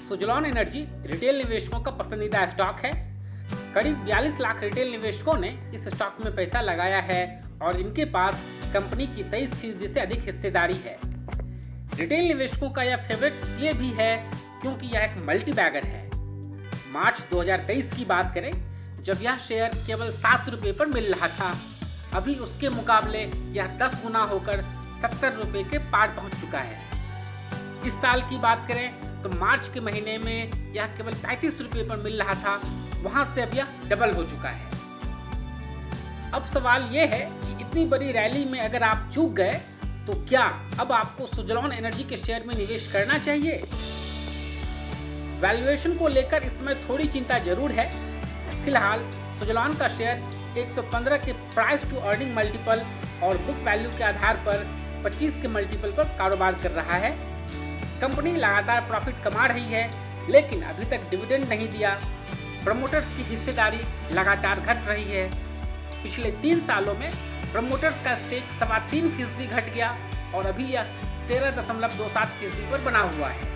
Suzlon energy retail निवेशकों का पसंदीदा स्टॉक है। करीब 42 लाख रिटेल निवेशकों ने इस स्टॉक में पैसा लगाया है और इनके पास कंपनी की 23% से अधिक हिस्सेदारी है। रिटेल निवेशकों का यह फेवरेट इसलिए भी है क्योंकि यह एक मल्टी बैगर है। मार्च 2023 की बात करें जब यह शेयर केवल 7 रुपये पर मिल रहा था, अभी उसके मुकाबले यह 10 गुना होकर 70 रुपये के पार पहुंच चुका है। इस साल की बात करें तो मार्च के महीने में यह केवल 35 रुपये पर मिल रहा था, वहां से अब यह डबल हो चुका है। अब सवाल यह है कि इतनी बड़ी रैली में अगर आप चूक गए तो क्या अब आपको सुजलॉन एनर्जी के शेयर में निवेश करना चाहिए? वैल्यूएशन को लेकर इस समय थोड़ी चिंता जरूर है। फिलहाल सुजलॉन का शेयर 115 के प्राइस टू अर्निंग मल्टीपल और बुक वैल्यू के आधार पर 25 के मल्टीपल पर कारोबार कर रहा है। कंपनी लगातार प्रॉफिट कमा रही है लेकिन अभी तक डिविडेंड नहीं दिया। प्रमोटर्स की हिस्सेदारी लगातार घट रही है। पिछले 3 सालों में प्रमोटर्स का स्टेक 3.25% घट गया और अभी यह 13.27% पर बना हुआ है।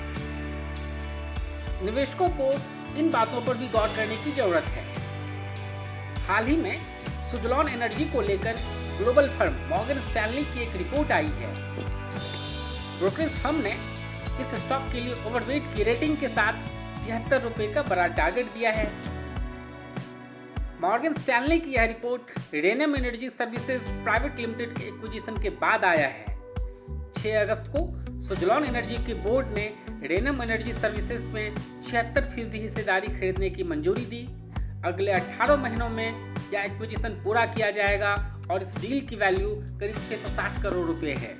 निवेशकों को इन बातों पर भी गौर करने की जरूरत है। हाल ही में सुजलॉन एनर्जी को लेकर ग्लोबल फर्म मॉर्गन स्टैनली की एक रिपोर्ट आई है। ब्रोकरेज फर्म ने इस स्टॉक के लिए ओवरवेट की रेटिंग के साथ 73 रुपये का बड़ा टारगेट दिया है। मॉर्गन स्टैनली की यह report Renom energy services private limited के एक्विजिशन के बाद आया है। 6 अगस्त को सुजलॉन एनर्जी के बोर्ड ने रेनम एनर्जी सर्विसेज में 76% हिस्सेदारी खरीदने की मंजूरी दी। अगले 18 महीनों में यह एक्विजिशन पूरा किया जाएगा और इस डील की वैल्यू करीब 660 करोड़ रुपए है।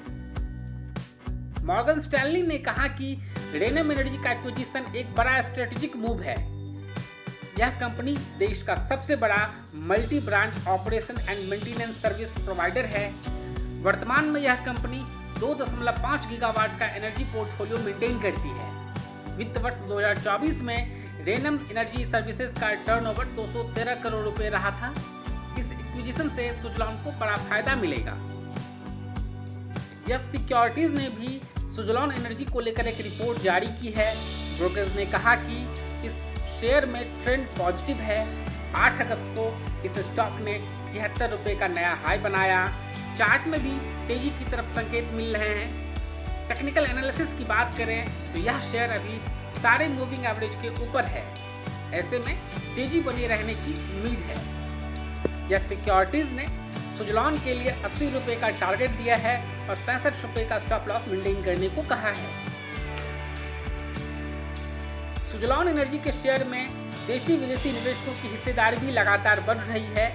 मॉर्गन स्टैनली ने कहा कि रेनम एनर्जी का एक्विजिशन एक बड़ा स्ट्रेटेजिक मूव है। यह कंपनी देश का सबसे बड़ा multi brand operation and maintenance service provider है। वर्तमान में यह कंपनी 2.5 गीगावाट का एनर्जी पोर्टफोलियो मेंटेन करती है। वित्त वर्ष 2024 में रेनम एनर्जी सर्विसेज का टर्नओवर 213 करोड़ रुपए रहा था। इस एक्विजिशन से सुजलॉन को बड़ा फायदा मिलेगा। यस सिक्योरिटीज ने भी सुजलॉन एनर्जी को लेकर एक रिपोर्ट जारी की है। ब्रोकर्स ने कहा कि इस शेयर में ट्रेंड पॉजिटिव है। 8 अगस्त को इस स्टॉक ने 73 रुपये का नया हाई बनाया। चार्ट में भी तेजी की तरफ संकेत मिल रहे हैं। टेक्निकल एनालिसिस की बात करें तो यह शेयर अभी सारे मूविंग एवरेज के ऊपर है। ऐसे में तेजी बनी रहने की उम्मीद है। यह सिक्योरिटीज ने सुजलॉन के लिए 80 रुपये का टारगेट दिया है और 65 रुपये का स्टॉप लॉस मेंटेन करने को कहा है। सुजलॉन एनर्जी के शेयर में देशी विदेशी निवेशकों की हिस्सेदारी भी लगातार बढ़ रही है।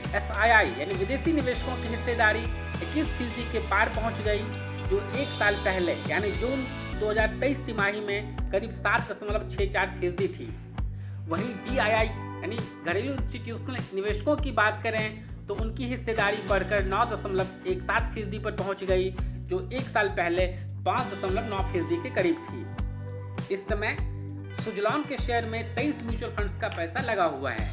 FII यानी विदेशी निवेशकों की हिस्सेदारी 21% के पार पहुंच गई, जो 1 साल पहले यानी जून 2023 तिमाही में करीब 7.64% थी। वहीं DII यानी घरेलू इंस्टीट्यूशनल निवेशकों की बात करें तो उनकी हिस्सेदारी बढ़कर 9.17% पर पहुंच गई, जो 1 साल पहले 5.9% के करीब थी। इस समय सुजलॉन के शेयर में 23 म्यूचुअल फंड्स का पैसा लगा हुआ है।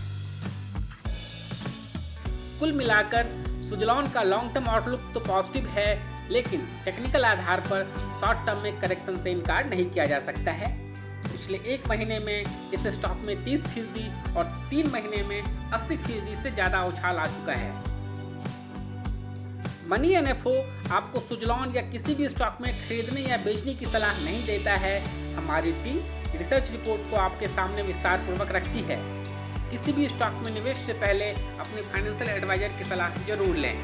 कुल मिलाकर सुजलॉन का लॉन्ग टर्म आउटलुक तो पॉजिटिव है, लेकिन टेक्निकल आधार पर शॉर्ट टर्म में करेक्शन से इनकार नहीं किया जा सकता है। पिछले 1 महीने में इस स्टॉक में 30% और 3 महीने में 80% से ज्यादा उछाल आ चुका है। मनी NFO आपको सुजलॉन या किसी भी स्टॉक में खरीदने या बेचने की सलाह नहीं देता है। हमारी टीम रिसर्च रिपोर्ट को आपके सामने विस्तार पूर्वक रखती है। किसी भी स्टॉक में निवेश से पहले अपने फाइनेंशियल एडवाइजर की सलाह जरूर लें।